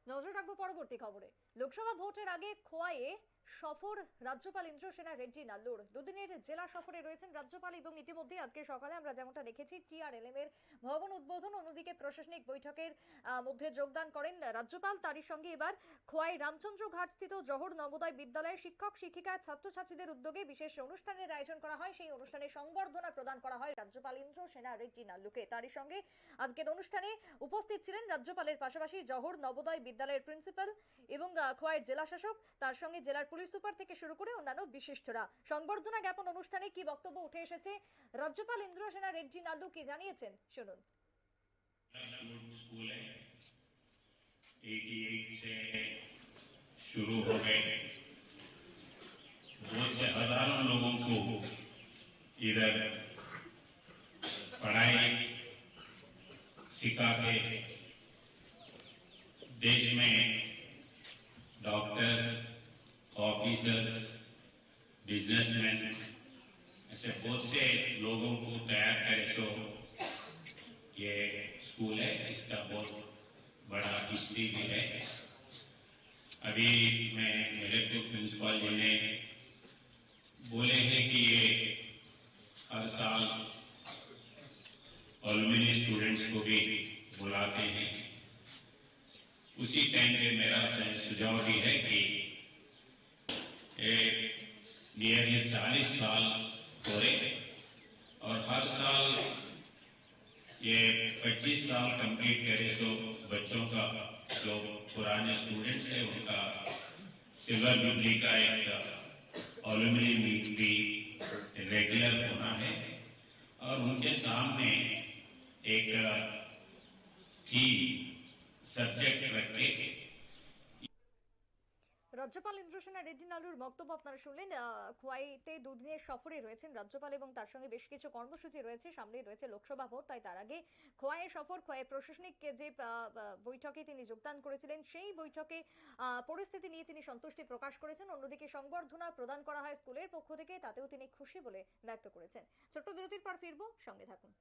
নজর রাখবো পরবর্তী খবরে। লোকসভা ভোটের আগে খোয়াইয়ে সফর রাজ্যপাল ইন্দ্রসেনা রেড্ডি নাল্লুর। দুদিনের জেলা সফরে রয়েছেন রাজ্যপাল এবং ইতিমধ্যে আজকে সকালে আমরা যেমনটা দেখেছি টিআরএলএম এর ভবন উদ্বোধন, অন্যদিকে প্রশাসনিক বৈঠকের মধ্যে যোগদান করেন রাজ্যপাল। তারই সঙ্গে এবার খোয়াই রামচন্দ্র ঘাট স্থিত জওহর নবোদয় বিদ্যালয়ের শিক্ষক শিক্ষিকা ছাত্রছাত্রীদের উদ্যোগে বিশেষ অনুষ্ঠানের আয়োজন করা হয়। সেই অনুষ্ঠানে সংবর্ধনা প্রদান করা হয় রাজ্যপাল ইন্দ্রসেনা রেড্ডি নাল্লুকে। তারই সঙ্গে আজকের অনুষ্ঠানে উপস্থিত ছিলেন রাজ্যপালের পাশাপাশি জওহর নবোদয় বিদ্যালয়ের প্রিন্সিপাল এবং খোয়াইয়ের জেলা শাসক, তার সঙ্গে জেলার পুলিশ সুপার থেকে শুরু করে অন্যান্য বিশিষ্টরা। সংবর্ধনা জ্ঞাপন অনুষ্ঠানে কি বক্তব্য উঠে এসেছে, রাজ্যপাল ইন্দ্রসেনা রেড্ডি নাল্লু কি জানিয়েছেন, শুনুন। स्कूल है 88 से शुरू हो गए। बहुत से हजारों लोगों को इधर पढ़ाई सिखा के देश में डॉक्टर्स, ऑफिसर्स, बिजनेसमैन ऐसे बहुत से लोगों को तैयार करे। सो ये स्कूल है, इसका बहुत बड़ा हिस्ट्री भी है। अभी मैं मेरे को प्रिंसिपल जी ने बोले हैं कि ये हर साल ऑलमिनी स्टूडेंट्स को भी बुलाते हैं। उसी टाइम पे मेरा सुझाव भी है कि नियरली 40 साल हो रहे और हर साल ये 25 साल कंप्लीट करे। सो बच्चों का जो पुराने स्टूडेंट्स हैं उनका सिल्वर जुबली का एक ऑलमिनी मीट भी रेगुलर होना है और उनके सामने एक थीम सब्जेक्ट रख के। রাজ্যপাল ইন্দ্রসেনা রেড্ডি নাল্লুর বক্তব্য আপনারা শুনলেন। খোয়াইতে দুদিনের সফরে রয়েছেন রাজ্যপাল এবং তার সঙ্গে বেশ কিছু কর্মসূচি রয়েছে, সামনে রয়েছে লোকসভা ভোট, তাই তার আগে খোয়াইয়ের সফর। খোয়াই প্রশাসনিক যে বৈঠকে তিনি যোগদান করেছিলেন সেই বৈঠকে পরিস্থিতি নিয়ে তিনি সন্তুষ্টি প্রকাশ করেছেন। অন্যদিকে সংবর্ধনা প্রদান করা হয় স্কুলের পক্ষ থেকে, তাতেও তিনি খুশি বলে ব্যক্ত করেছেন। ছোট্ট বিরতির পর ফিরবো, সঙ্গে থাকুন।